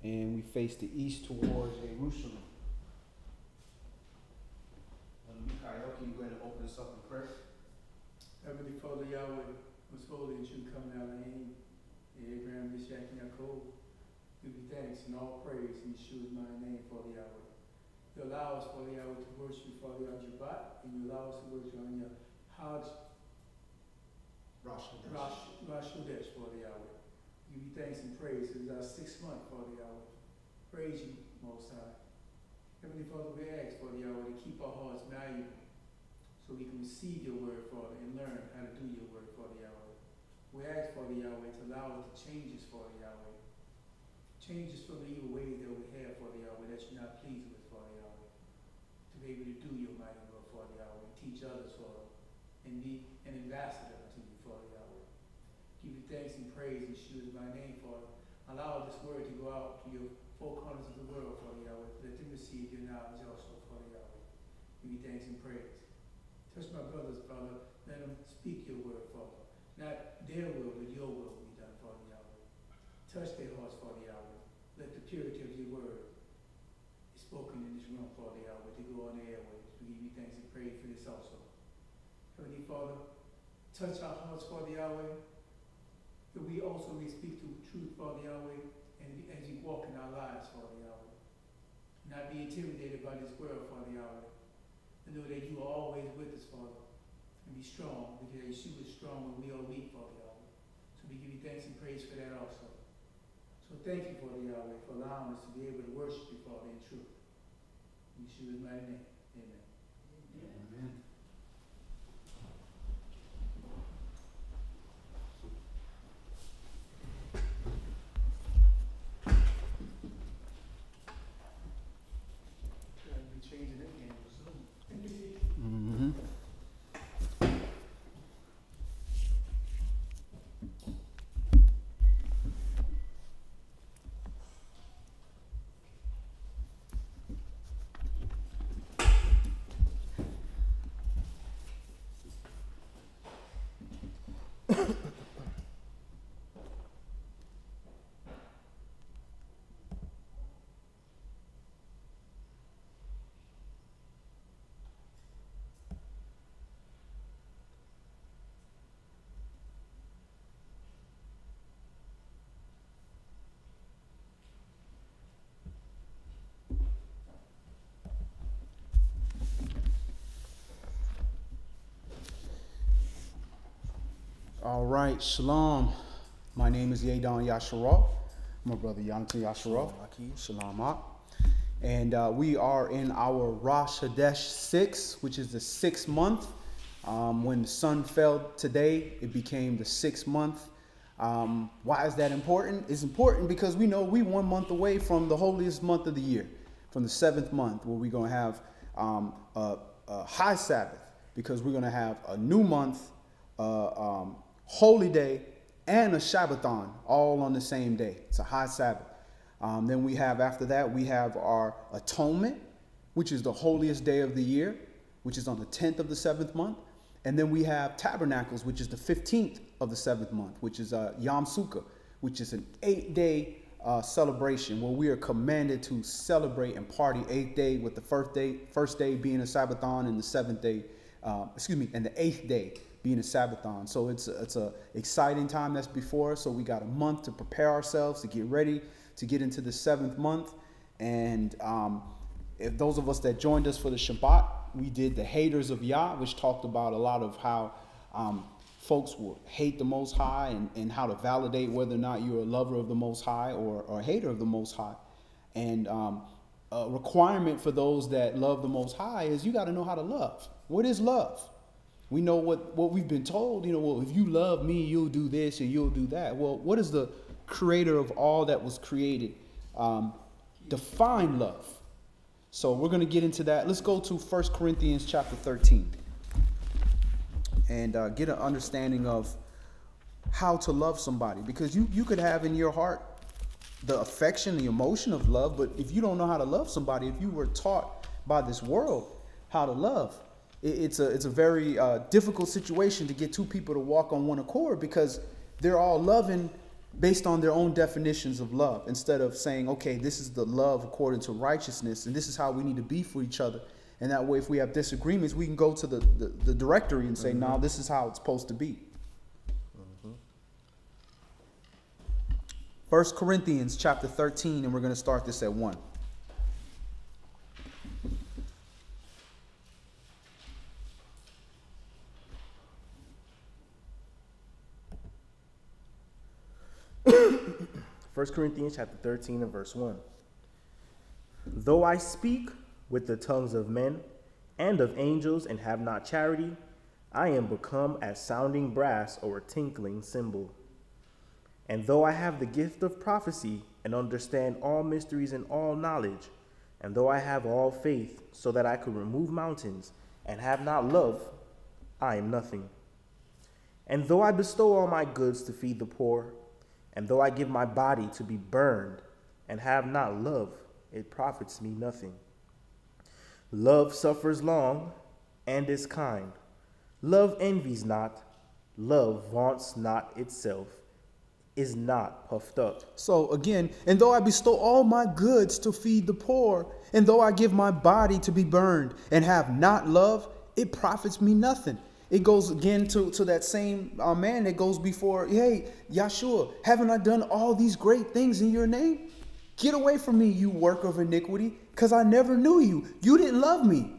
and we face the east towards Jerusalem. Mikhail, can you go ahead and open us up in prayer? Heavenly Father, Yahweh, was holy and true coming out of Aim, Abraham, Ishaq, and Yaakov. Give you thanks and all praise in Yeshua's mighty name, Father Yahweh. You allow us, Father Yahweh, to worship you, Father, on Shabbat, and you allow us to worship on your Rosh Chodesh, Father Yahweh. Give you thanks and praise. It is our 6th month, Father Yahweh. Praise you, Most High. Heavenly Father, we ask, Father Yahweh, to keep our hearts malleable so we can receive your word, Father, and learn how to do your word, Father Yahweh. We ask, Father Yahweh, to allow us to change us, Father Yahweh. Change us from the evil ways that we have, Father Yahweh, that you're not pleased with, Father Yahweh. To be able to do your mighty will, Father Yahweh, and teach others, Father, and be an ambassador unto you, Father Yahweh. Give you thanks and praise and shoot my name, Father. Allow this word to go out to your four corners of the world, Father Yahweh. Let them receive your knowledge also, Father Yahweh. Give you thanks and praise. Touch my brothers, Father. Let them speak your word, Father. Not their will, but your will be done, Father Yahweh. Touch their hearts, Father Yahweh. Let the purity of your word be spoken in this room, Father Yahweh, to go on the airways. We give you thanks and praise for this also. Heavenly Father, touch our hearts, Father Yahweh, that we also may speak the truth, Father Yahweh, and as we walk in our lives, Father Yahweh. Not be intimidated by this world, Father Yahweh. And know that you are always with us, Father. And be strong, because Yeshua is strong when we are weak, Father Yahweh. So we give you thanks and praise for that also. So thank you, Father Yahweh, for allowing us to be able to worship you, Father, in truth. In Yeshua's mighty name. Amen. Amen. Changing it again soon. Mm-hmm. All right, shalom. My name is Yadon Yasharah. My brother Yonatan Yasharah. Shalom. And we are in our Rosh Chodesh 6, which is the 6th month. When the sun fell today, it became the 6th month. Why is that important? It's important because we know we 1 month away from the holiest month of the year, from the 7th month, where we're going to have a high Sabbath, because we're going to have a new month, holy day, and a Shabbaton all on the same day. It's a high Sabbath. Then we have, after that, we have our atonement, which is the holiest day of the year, which is on the 10th of the 7th month. And then we have tabernacles, which is the 15th of the 7th month, which is Yom Sukkah, which is an 8-day celebration where we are commanded to celebrate and party 8th day, with the first day being a Sabbathon, and the 7th day, and the 8th day being a Sabbathon. So it's a exciting time that's before us. So we got a month to prepare ourselves, to get ready to get into the 7th month. And if those of us that joined us for the Shabbat, we did the haters of Yah, which talked about a lot of how folks will hate the Most High, and how to validate whether or not you're a lover of the Most High or a hater of the Most High. And a requirement for those that love the Most High is you got to know how to love. What is love? We know what we've been told, well, if you love me, you'll do this and you'll do that. Well, what is the creator of all that was created define love? So we're going to get into that. Let's go to 1 Corinthians chapter 13 and get an understanding of how to love somebody. Because you could have in your heart the affection, the emotion of love, but if you don't know how to love somebody, if you were taught by this world how to love, it's a very difficult situation to get two people to walk on one accord, because they're all loving based on their own definitions of love, instead of saying, okay, this is the love according to righteousness, and this is how we need to be for each other. And that way, if we have disagreements, we can go to the directory and say, no, this is how it's supposed to be. 1 Corinthians chapter 13, and we're going to start this at 1. First Corinthians chapter 13 and verse 1. Though I speak with the tongues of men and of angels and have not charity, I am become as sounding brass or a tinkling cymbal. And though I have the gift of prophecy and understand all mysteries and all knowledge, and though I have all faith so that I could remove mountains and have not love, I am nothing. And though I bestow all my goods to feed the poor, and though I give my body to be burned and have not love, it profits me nothing. Love suffers long and is kind. Love envies not. Love vaunts not itself, is not puffed up. So again, and though I bestow all my goods to feed the poor, and though I give my body to be burned and have not love, it profits me nothing. It goes again to that same man that goes before, hey, Yahshua, haven't I done all these great things in your name? Get away from me, you worker of iniquity, because I never knew you. You didn't love me.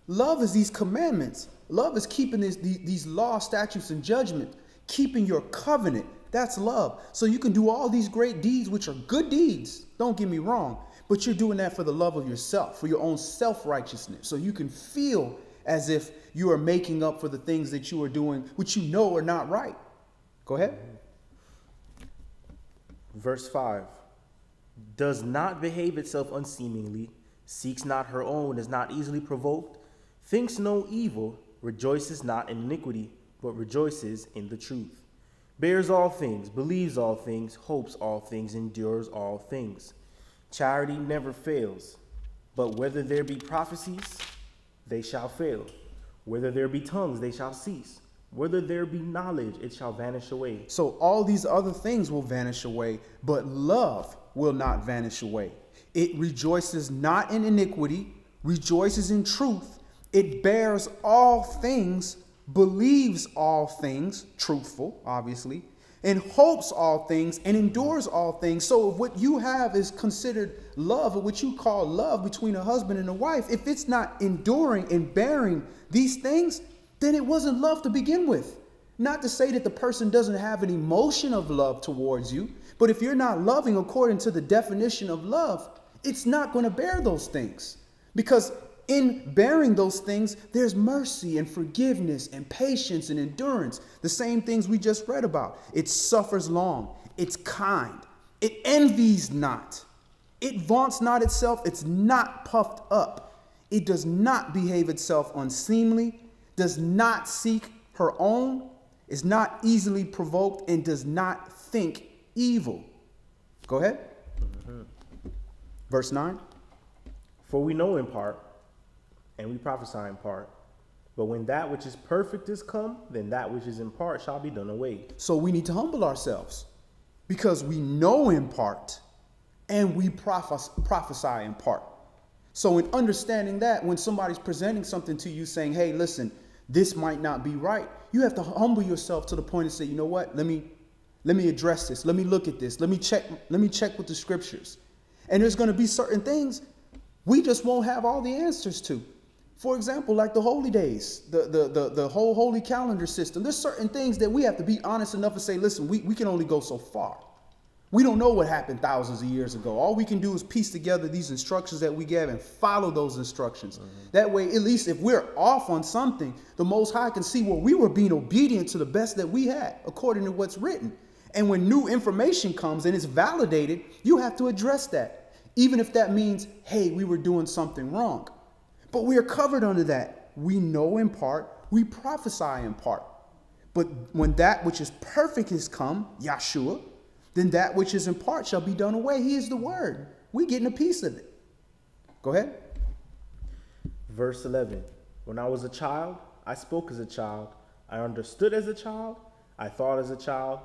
Love is these commandments. Love is keeping these law, statutes, and judgment, keeping your covenant. That's love. So you can do all these great deeds, which are good deeds. Don't get me wrong. But you're doing that for the love of yourself, for your own self-righteousness. So you can feel as if you are making up for the things that you are doing, which you know are not right. Go ahead. Verse 5. Does not behave itself unseemingly, seeks not her own, is not easily provoked, thinks no evil, rejoices not in iniquity, but rejoices in the truth. Bears all things, believes all things, hopes all things, endures all things. Charity never fails, but whether there be prophecies, they shall fail. Whether there be tongues, they shall cease. Whether there be knowledge, it shall vanish away. So all these other things will vanish away, but love will not vanish away. It rejoices not in iniquity, rejoices in truth. It bears all things, believes all things, truthful, obviously, and hopes all things and endures all things. So if what you have is considered love, or what you call love between a husband and a wife, if it's not enduring and bearing these things, then it wasn't love to begin with. Not to say that the person doesn't have an emotion of love towards you, but if you're not loving according to the definition of love, it's not going to bear those things. Because in bearing those things, there's mercy and forgiveness and patience and endurance. The same things we just read about. It suffers long. It's kind. It envies not. It vaunts not itself. It's not puffed up. It does not behave itself unseemly, does not seek her own, is not easily provoked, and does not think evil. Go ahead. Verse 9. For we know in part, and we prophesy in part. But when that which is perfect is come, then that which is in part shall be done away. So we need to humble ourselves, because we know in part and we prophesy in part. So in understanding that, when somebody's presenting something to you saying, hey, listen, this might not be right, you have to humble yourself to the point and say, you know what, let me address this. Let me look at this. Let me check with the scriptures. And there's going to be certain things we just won't have all the answers to. For example, like the holy days, the whole holy calendar system. There's certain things that we have to be honest enough to say, listen, we can only go so far. We don't know what happened thousands of years ago. All we can do is piece together these instructions that we gave and follow those instructions. That way, at least if we're off on something, the Most High can see where we were being obedient to the best that we had, according to what's written. And when new information comes and it's validated, you have to address that. Even if that means, hey, we were doing something wrong. But we are covered under that. We know in part, we prophesy in part. But when that which is perfect is come, Yahshua, then that which is in part shall be done away. He is the word. We're getting a piece of it. Go ahead. Verse 11. When I was a child, I spoke as a child. I understood as a child. I thought as a child.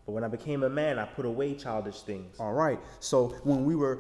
But when I became a man, I put away childish things. All right. So when we were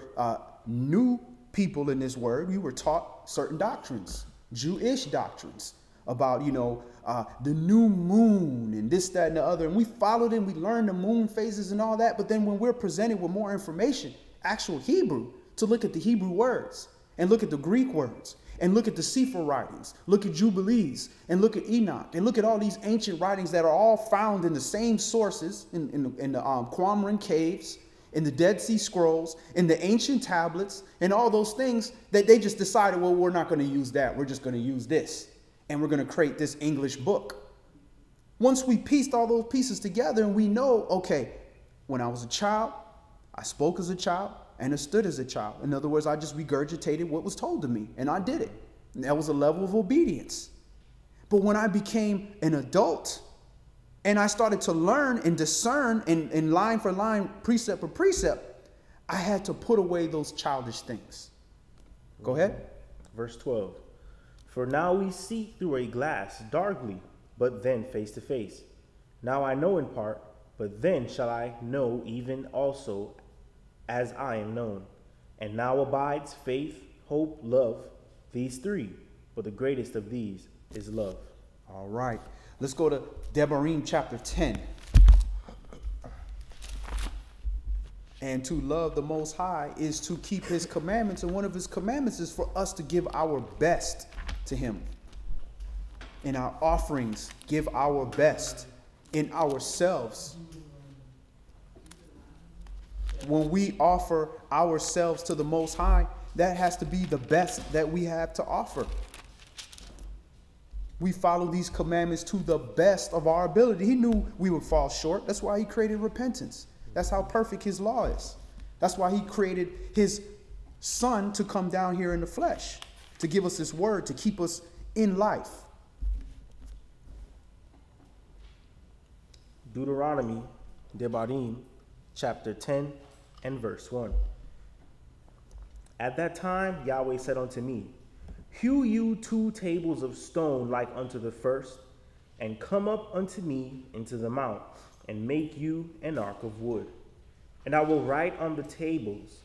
new people in this word, we were taught certain doctrines, Jewish doctrines about, the new moon and this, that, and the other. And we followed it. We learned the moon phases and all that. But then when we're presented with more information, actual Hebrew, to look at the Hebrew words and look at the Greek words and look at the Sefer writings, look at Jubilees and look at Enoch and look at all these ancient writings that are all found in the same sources in the Qumran caves, in the Dead Sea Scrolls, in the ancient tablets, and all those things that they just decided, well, we're not going to use that. We're just going to use this. And we're going to create this English book. Once we pieced all those pieces together and we know, okay, when I was a child, I spoke as a child, and understood as a child. In other words, I just regurgitated what was told to me, and I did it. And that was a level of obedience. But when I became an adult, and I started to learn and discern in line for line, precept for precept, I had to put away those childish things. Go ahead. Verse 12. For now we see through a glass darkly, but then face to face. Now I know in part, but then shall I know even also as I am known. And now abides faith, hope, love, these three. But the greatest of these is love. All right. Let's go to Devarim chapter 10. And to love the Most High is to keep his commandments. And one of his commandments is for us to give our best to him. In our offerings, give our best in ourselves. When we offer ourselves to the Most High, that has to be the best that we have to offer. We follow these commandments to the best of our ability. He knew we would fall short. That's why he created repentance. That's how perfect his law is. That's why he created his son to come down here in the flesh, to give us his word, to keep us in life. Deuteronomy, Devarim, chapter 10 and verse 1. At that time Yahweh said unto me, hew you 2 tables of stone like unto the first, and come up unto me into the mount, and make you an ark of wood. And I will write on the tables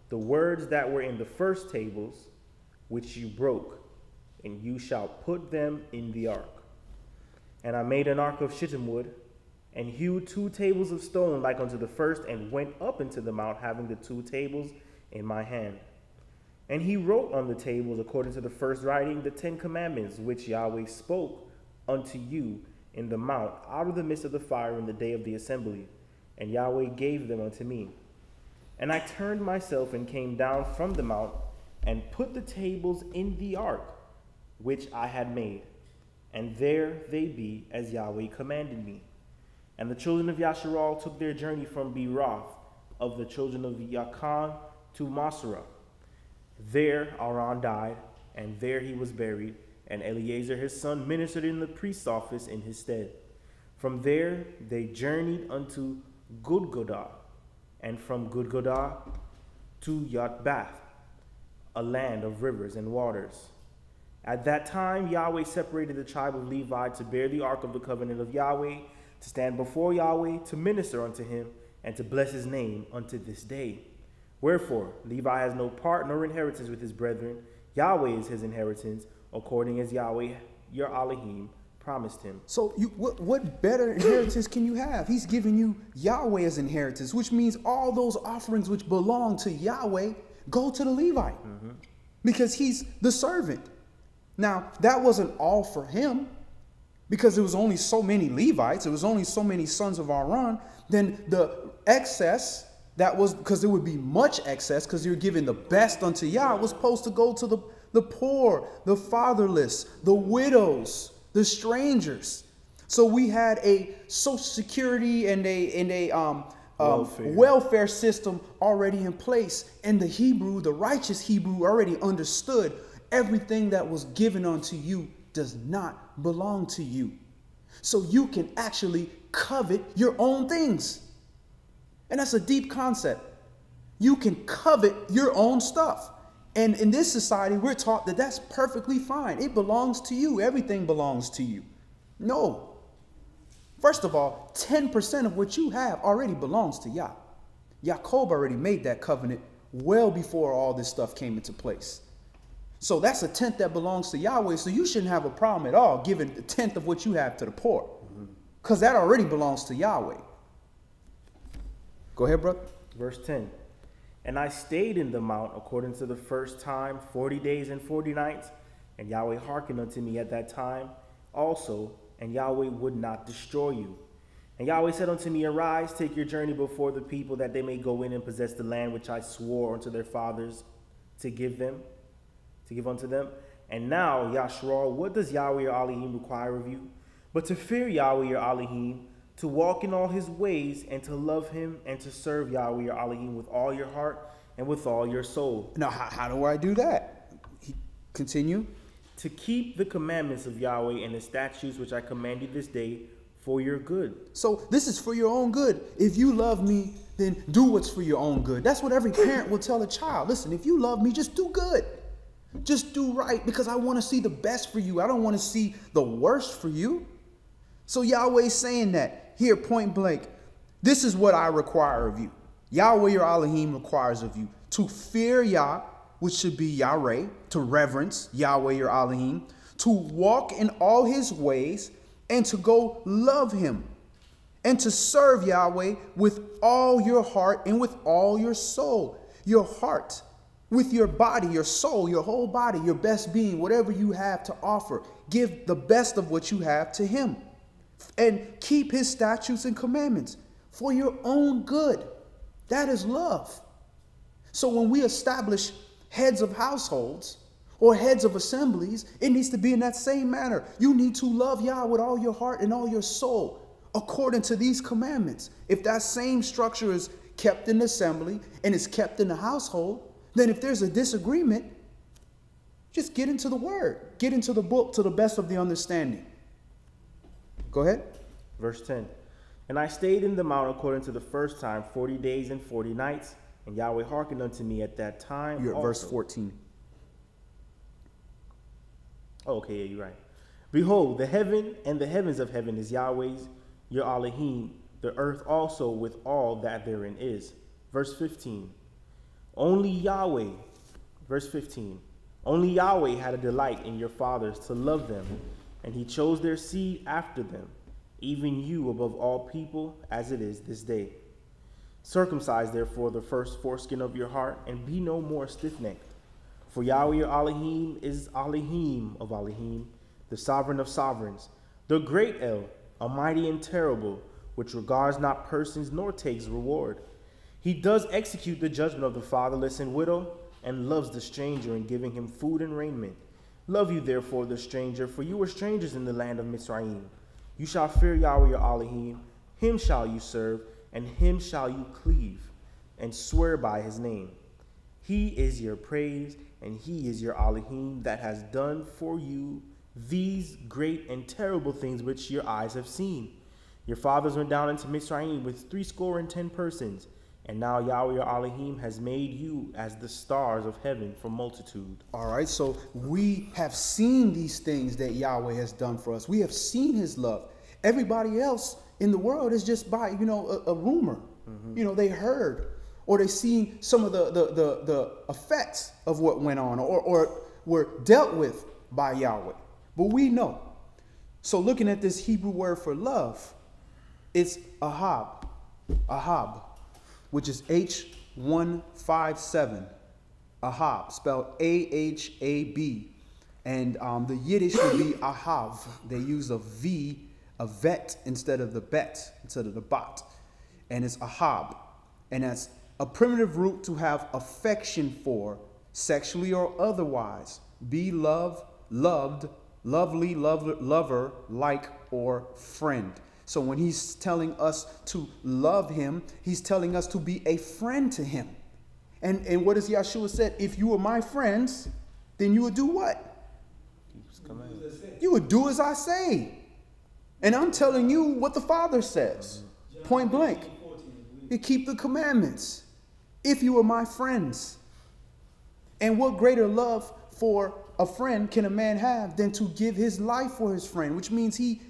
the words that were in the first tables, which you broke, and you shall put them in the ark. And I made an ark of shittim wood, and hewed 2 tables of stone like unto the first, and went up into the mount, having the 2 tables in my hand. And he wrote on the tables, according to the first writing, the 10 commandments, which Yahweh spoke unto you in the mount, out of the midst of the fire in the day of the assembly. And Yahweh gave them unto me. And I turned myself and came down from the mount, and put the tables in the ark, which I had made. And there they be, as Yahweh commanded me. And the children of Yasharal took their journey from Beeroth of the children of Yaakan to Masra. There Aaron died, and there he was buried, and Eleazar his son ministered in the priest's office in his stead. From there they journeyed unto Gudgodah, and from Gudgodah to Yotbath, a land of rivers and waters. At that time Yahweh separated the tribe of Levi to bear the ark of the covenant of Yahweh, to stand before Yahweh, to minister unto him, and to bless his name unto this day. Wherefore Levi has no part nor inheritance with his brethren. Yahweh is his inheritance, according as Yahweh your Elohim promised him. So what better inheritance can you have? He's giving you Yahweh as inheritance, which means all those offerings which belong to Yahweh go to the Levite, because he's the servant. Now, that wasn't all for him, because there was only so many Levites. There was only so many sons of Aaron. Then the excess, that was because there would be much excess, because you're giving the best unto Yah, was supposed to go to the poor, the fatherless, the widows, the strangers. So we had a social security and a welfare system already in place. And the Hebrew, the righteous Hebrew, already understood everything that was given unto you does not belong to you. So you can actually covet your own things. And that's a deep concept. You can covet your own stuff. And in this society, we're taught that that's perfectly fine. It belongs to you. Everything belongs to you. No. First of all, 10% of what you have already belongs to Yah. Yaakov already made that covenant well before all this stuff came into place. So that's a tenth that belongs to Yahweh. So you shouldn't have a problem at all giving a tenth of what you have to the poor, because that already belongs to Yahweh. Go ahead, brother. Verse 10. And I stayed in the mount according to the first time 40 days and 40 nights, and Yahweh hearkened unto me at that time also, and Yahweh would not destroy you. And Yahweh said unto me, Arise, take your journey before the people, that they may go in and possess the land which I swore unto their fathers to give unto them. And now, Yashua, what does Yahweh your Elohim require of you? But to fear Yahweh your Elohim, to walk in all his ways, and to love him, and to serve Yahweh your Elohim with all your heart and with all your soul. Now, how do I do that? Continue. To keep the commandments of Yahweh and the statutes which I command you this day for your good. So this is for your own good. If you love me, then do what's for your own good. That's what every parent will tell a child. Listen, if you love me, just do good. Just do right, because I want to see the best for you. I don't want to see the worst for you. So Yahweh's saying that here, point blank. This is what I require of you. Yahweh your Elohim requires of you to fear Yah, which should be Yahweh, to reverence Yahweh your Elohim, to walk in all his ways, and to go love him, and to serve Yahweh with all your heart and with all your soul. Your heart, with your body, your soul, your whole body, your best being, whatever you have to offer. Give the best of what you have to him. And keep his statutes and commandments for your own good. That is love. So when we establish heads of households or heads of assemblies, it needs to be in that same manner. You need to love Yah with all your heart and all your soul according to these commandments. If that same structure is kept in the assembly and is kept in the household, then if there's a disagreement, just get into the word. Get into the book to the best of the understanding. Go ahead. Verse 10. And I stayed in the mount according to the first time 40 days and 40 nights, and Yahweh hearkened unto me at that time. You're at verse 14. Oh, okay, yeah, you're right. Behold, the heaven and the heavens of heaven is Yahweh's, your Elohim, the earth also with all that therein is. Verse 15. Only Yahweh, verse 15. Only Yahweh had a delight in your fathers to love them, and he chose their seed after them, even you above all people, as it is this day. Circumcise therefore the first foreskin of your heart, and be no more stiff-necked. For Yahweh your Elohim is Elohim of Elohim, the sovereign of sovereigns, the great El, almighty and terrible, which regards not persons nor takes reward. He does execute the judgment of the fatherless and widow, and loves the stranger in giving him food and raiment. Love you therefore the stranger, for you were strangers in the land of Mizraim. You shall fear Yahweh your Elohim, him shall you serve, and him shall you cleave, and swear by his name. He is your praise, and he is your Elohim that has done for you these great and terrible things which your eyes have seen. Your fathers went down into Mizraim with 70 persons, and now Yahweh your Elohim has made you as the stars of heaven for multitude. All right, so we have seen these things that Yahweh has done for us. We have seen his love. Everybody else in the world is just by, a rumor. Mm-hmm. They heard, or they seen some of the effects of what went on, or were dealt with by Yahweh. But we know. So looking at this Hebrew word for love, it's ahab, which is H157. Ahab, spelled A-H-A-B. And the Yiddish would be ahav. They use a V, a vet, instead of the bet, instead of the bat. And it's ahab. And that's a primitive root to have affection for, sexually or otherwise. Be loved, lovely, lover, like, or friend. So when he's telling us to love him, he's telling us to be a friend to him. And what does Yahshua said? If you were my friends, then you would do what? You would do as I say. And I'm telling you what the Father says. Point blank. You keep the commandments. If you were my friends. And what greater love for a friend can a man have than to give his life for his friend? Which means he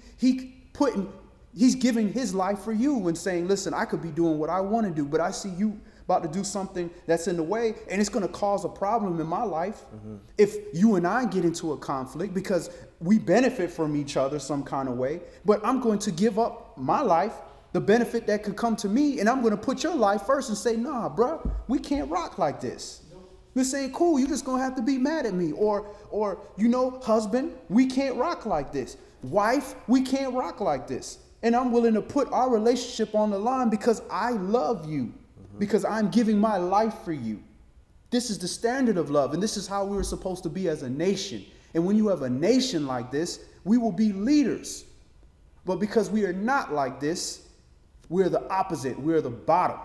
putting He's giving his life for you and saying, listen, I could be doing what I want to do, but I see you about to do something that's in the way, and it's going to cause a problem in my life. If you and I get into a conflict, because we benefit from each other some kind of way, but I'm going to give up my life, the benefit that could come to me, and I'm going to put your life first and say, nah, bro, we can't rock like this. This ain't cool. You're just going to have to be mad at me. Or, you know, husband, we can't rock like this. Wife, we can't rock like this. And I'm willing to put our relationship on the line because I love you, because I'm giving my life for you. This is the standard of love, and this is how we were supposed to be as a nation. And when you have a nation like this, we will be leaders. But because we are not like this, we're the opposite. We're the bottom.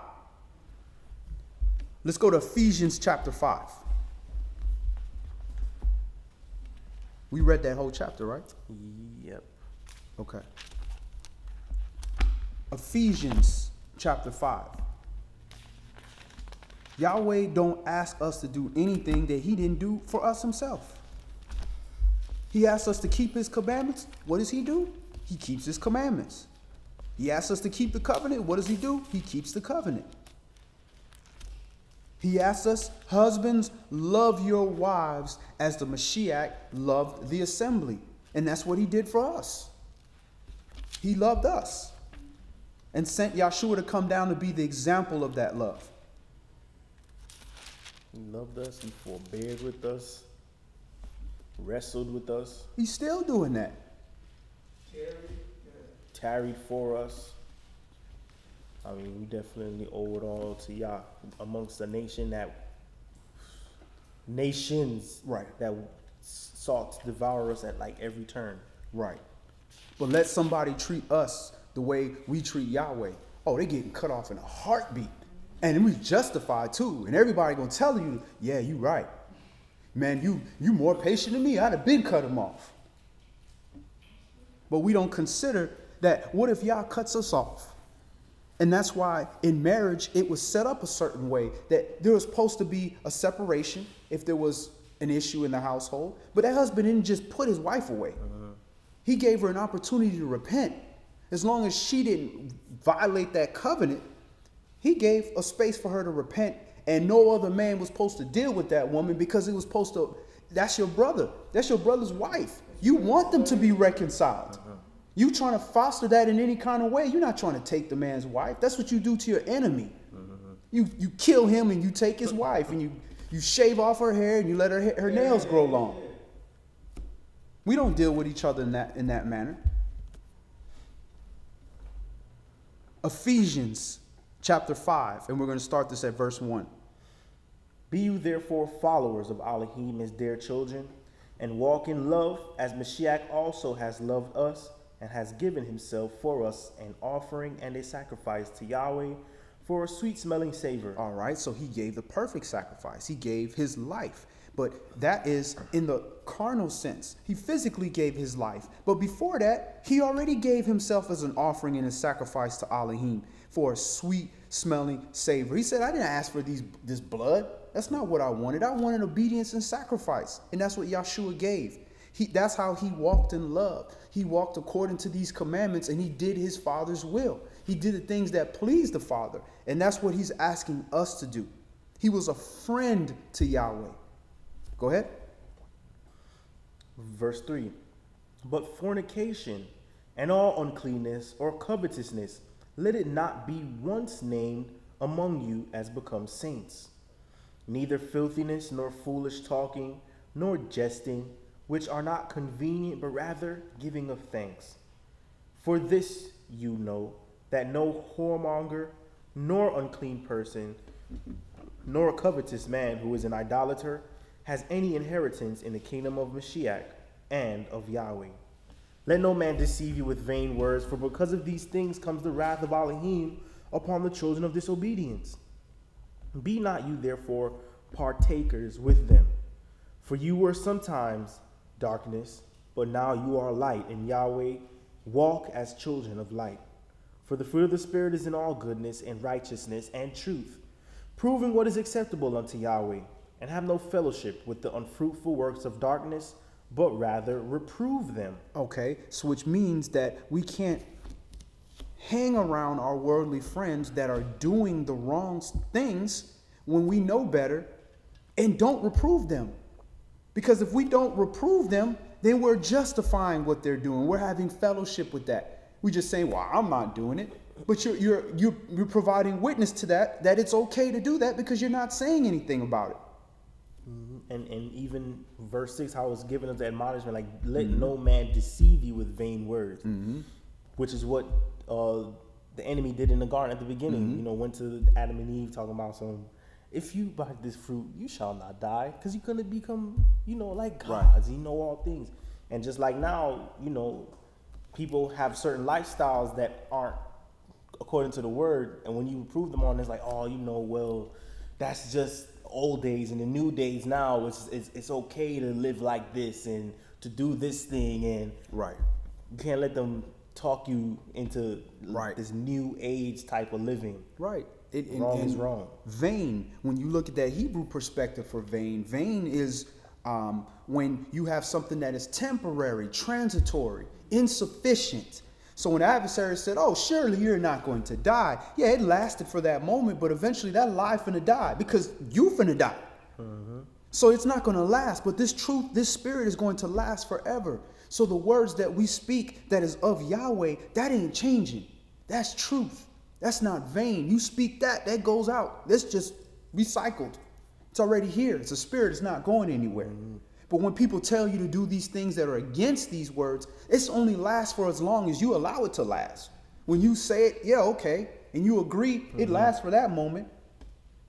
Let's go to Ephesians chapter 5. We read that whole chapter, right? Yep. Okay. Ephesians chapter 5. Yahweh don't ask us to do anything that he didn't do for us himself. He asks us to keep his commandments. What does he do? He keeps his commandments. He asks us to keep the covenant. What does he do? He keeps the covenant. He asks us, husbands, love your wives as the Mashiach loved the assembly. And that's what he did for us. He loved us and sent Yahshua to come down to be the example of that love. He loved us. He forbeared with us. Wrestled with us. He's still doing that. Tarried for us. I mean, we definitely owe it all to Yah amongst the nations Right. that sought to devour us at like every turn. Right. But let somebody treat us the way we treat Yahweh. Oh, they're getting cut off in a heartbeat. And we justified too. And everybody gonna tell you, yeah, you right. Man, you more patient than me. I'd have been cut him off. But we don't consider that, what if Yah cuts us off? And that's why in marriage, it was set up a certain way that there was supposed to be a separation if there was an issue in the household. But that husband didn't just put his wife away. He gave her an opportunity to repent. As long as she didn't violate that covenant, he gave a space for her to repent, and no other man was supposed to deal with that woman because it was supposed to, that's your brother. That's your brother's wife. You want them to be reconciled. You trying to foster that in any kind of way. You're not trying to take the man's wife. That's what you do to your enemy. You kill him and you take his wife, and you shave off her hair and you let her nails grow long. We don't deal with each other in that manner. Ephesians chapter 5, and we're going to start this at verse 1. Be you therefore followers of Elohim as dear children, and walk in love as Mashiach also has loved us and has given himself for us an offering and a sacrifice to Yahweh for a sweet-smelling savor. All right, so he gave the perfect sacrifice. He gave his life. But that is in the carnal sense. He physically gave his life. But before that, he already gave himself as an offering and a sacrifice to Elohim for a sweet-smelling savor. He said, I didn't ask for this blood. That's not what I wanted. I wanted obedience and sacrifice. And that's what Yahshua gave. That's how he walked in love. He walked according to these commandments, and he did his Father's will. He did the things that pleased the Father. And that's what he's asking us to do. He was a friend to Yahweh. Go ahead. Verse 3. But fornication and all uncleanness or covetousness, let it not be once named among you as becomes saints. Neither filthiness, nor foolish talking, nor jesting, which are not convenient, but rather giving of thanks. For this you know, that no whoremonger, nor unclean person, nor a covetous man who is an idolater, has any inheritance in the kingdom of Mashiach and of Yahweh. Let no man deceive you with vain words, for because of these things comes the wrath of Elohim upon the children of disobedience. Be not you therefore partakers with them, for you were sometimes darkness, but now you are light in Yahweh. Walk as children of light. For the fruit of the Spirit is in all goodness and righteousness and truth, proving what is acceptable unto Yahweh, and have no fellowship with the unfruitful works of darkness, but rather reprove them. Okay, so which means that we can't hang around our worldly friends that are doing the wrong things when we know better and don't reprove them. Because if we don't reprove them, then we're justifying what they're doing. We're having fellowship with that. We just saying, well, I'm not doing it. But you're providing witness to that it's okay to do that because you're not saying anything about it. And even verse 6, how it's given us the admonishment, like, let no man deceive you with vain words, which is what the enemy did in the garden at the beginning. You know, went to Adam and Eve talking about if you bite this fruit, you shall not die, because you're going to become, like gods. You know all things. And just like now, people have certain lifestyles that aren't according to the word. And when you prove them on, it's like, oh, well, that's just old days. And the new days now, it's okay to live like this and to do this thing. And you can't let them talk you into this new age type of living. Wrong is wrong. Vain, when you look at that Hebrew perspective for vain is when you have something that is temporary, transitory, insufficient. So when the adversary said, oh, surely you're not going to die. Yeah, it lasted for that moment, but eventually that lie finna die because you finna die. So it's not going to last, but this truth, this spirit is going to last forever. So the words that we speak that is of Yahweh, that ain't changing. That's truth. That's not vain. You speak that goes out. That's just recycled. It's already here. It's a spirit. It's not going anywhere. But when people tell you to do these things that are against these words, it's only lasts for as long as you allow it to last. When you say it, yeah, okay, and you agree, it lasts for that moment.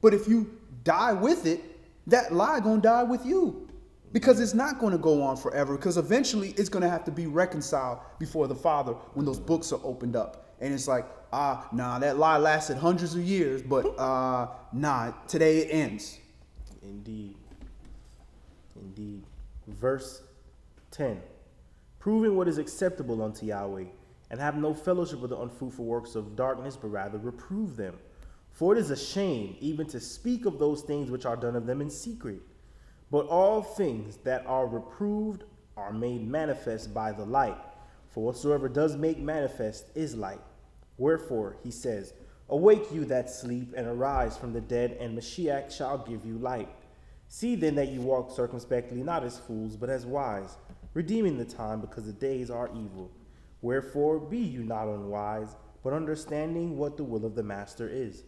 But if you die with it, that lie gonna die with you. Because it's not going to go on forever, because eventually it's going to have to be reconciled before the Father when those books are opened up. And it's like, nah, that lie lasted hundreds of years, but nah, today it ends. Indeed. Verse 10. Proving what is acceptable unto Yahweh, and have no fellowship with the unfruitful works of darkness, but rather reprove them. For it is a shame even to speak of those things which are done of them in secret. But all things that are reproved are made manifest by the light. For whatsoever does make manifest is light. Wherefore, he says, awake you that sleep, and arise from the dead, and Mashiach shall give you light. See then that you walk circumspectly, not as fools, but as wise, redeeming the time, because the days are evil. Wherefore, be you not unwise, but understanding what the will of the master is.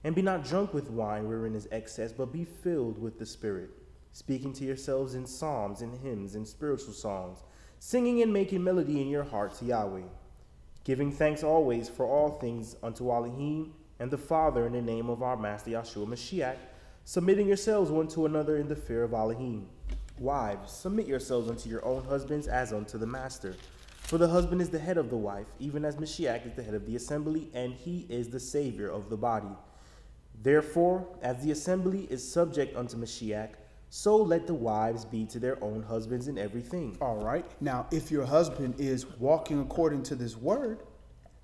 And be not drunk with wine, wherein is excess, but be filled with the Spirit, speaking to yourselves in psalms and hymns and spiritual songs, singing and making melody in your heart to Yahweh, giving thanks always for all things unto Elohim and the Father in the name of our Master Yahshua Mashiach, submitting yourselves one to another in the fear of Elohim. Wives, submit yourselves unto your own husbands as unto the Master. For the husband is the head of the wife, even as Mashiach is the head of the assembly, and he is the Savior of the body. Therefore, as the assembly is subject unto Mashiach, so let the wives be to their own husbands in everything. All right. Now, if your husband is walking according to this word,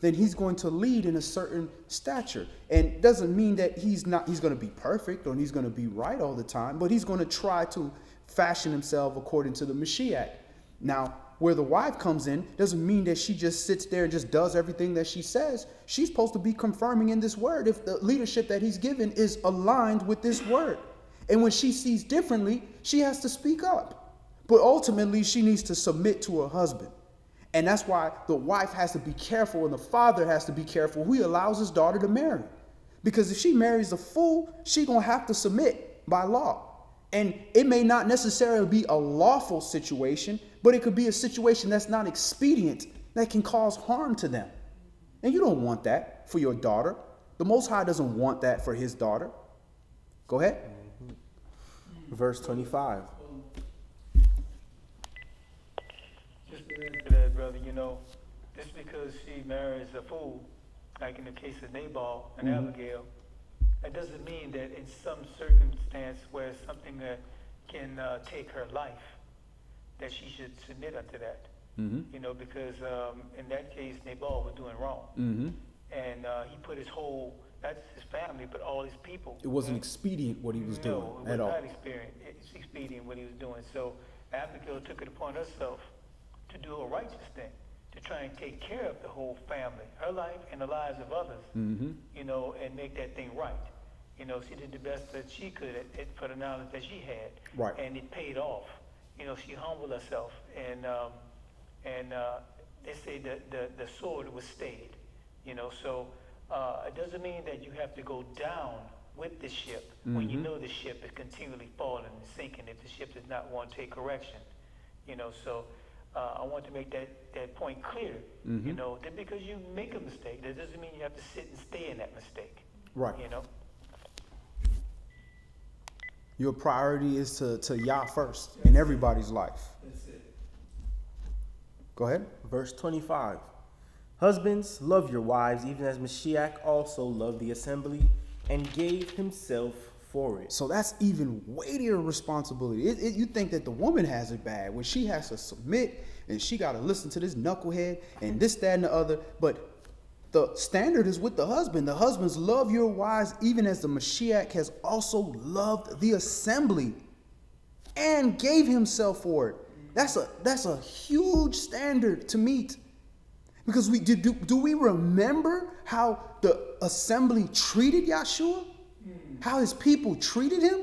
then he's going to lead in a certain stature. And it doesn't mean that he's going to be perfect or he's going to be right all the time, but he's going to try to fashion himself according to the Mashiach. Now, where the wife comes in doesn't mean that she just sits there and just does everything that she says. She's supposed to be confirming in this word if the leadership that he's given is aligned with this word. And when she sees differently, she has to speak up. But ultimately, she needs to submit to her husband. And that's why the wife has to be careful and the father has to be careful who he allows his daughter to marry. Because if she marries a fool, she's going to have to submit by law. And it may not necessarily be a lawful situation, but it could be a situation that's not expedient, that can cause harm to them. And you don't want that for your daughter. The Most High doesn't want that for his daughter. Go ahead. Verse 25. Just to add to that, brother, just because she marries a fool, like in the case of Nabal and Abigail, that doesn't mean that in some circumstance where something that can take her life, that she should submit unto that. Because in that case, Nabal was doing wrong. And he put his whole, not just his family, but all his people. It wasn't expedient what he was doing at all. No, it was not expedient what he was doing. So Abigail took it upon herself to do a righteous thing. to try and take care of the whole family, her life and the lives of others, you know, and make that thing right. You know, she did the best that she could for the knowledge that she had, Right. and it paid off. You know, she humbled herself, and they say the sword was stayed. You know, so it doesn't mean that you have to go down with the ship when you know the ship is continually falling and sinking if the ship does not want to take correction. You know, so I want to make that point clear. You know, that because you make a mistake, that doesn't mean you have to sit and stay in that mistake. Right. You know. Your priority is to Yah first in everybody's life. That's it. Go ahead. Verse 25. Husbands, love your wives, even as Mashiach also loved the assembly and gave himself for it. So that's even weightier responsibility. You think that the woman has it bad when she has to submit and she got to listen to this knucklehead and this, that, and the other. But the standard is with the husband. The husbands, love your wives even as the Mashiach has also loved the assembly and gave himself for it. That's a huge standard to meet. Because do we remember how the assembly treated Yahshua? How his people treated him?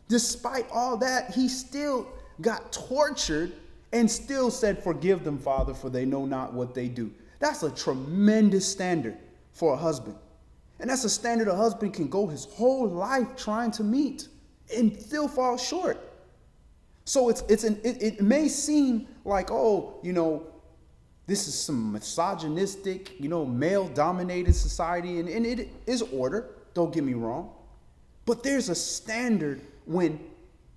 Despite all that, he still got tortured and still said, "Forgive them, Father, for they know not what they do." That's a tremendous standard for a husband. And that's a standard a husband can go his whole life trying to meet and still fall short. So it may seem like, oh, you know, this is some misogynistic, you know, male-dominated society, and it is order, don't get me wrong. But there's a standard when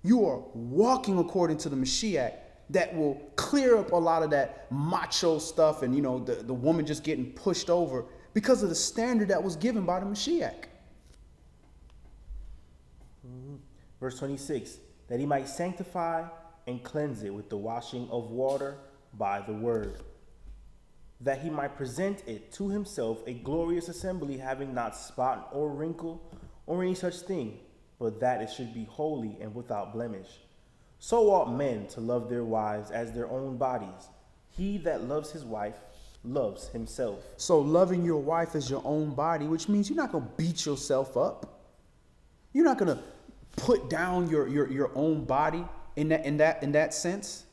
you are walking according to the Mashiach that will clear up a lot of that macho stuff and, you know, the woman just getting pushed over because of the standard that was given by the Mashiach. Verse 26, that he might sanctify and cleanse it with the washing of water by the word, that he might present it to himself a glorious assembly, having not spot or wrinkle or any such thing, but that it should be holy and without blemish. So ought men to love their wives as their own bodies. He that loves his wife loves himself. So loving your wife as your own body, which means you're not going to beat yourself up. You're not going to put down your own body in that sense.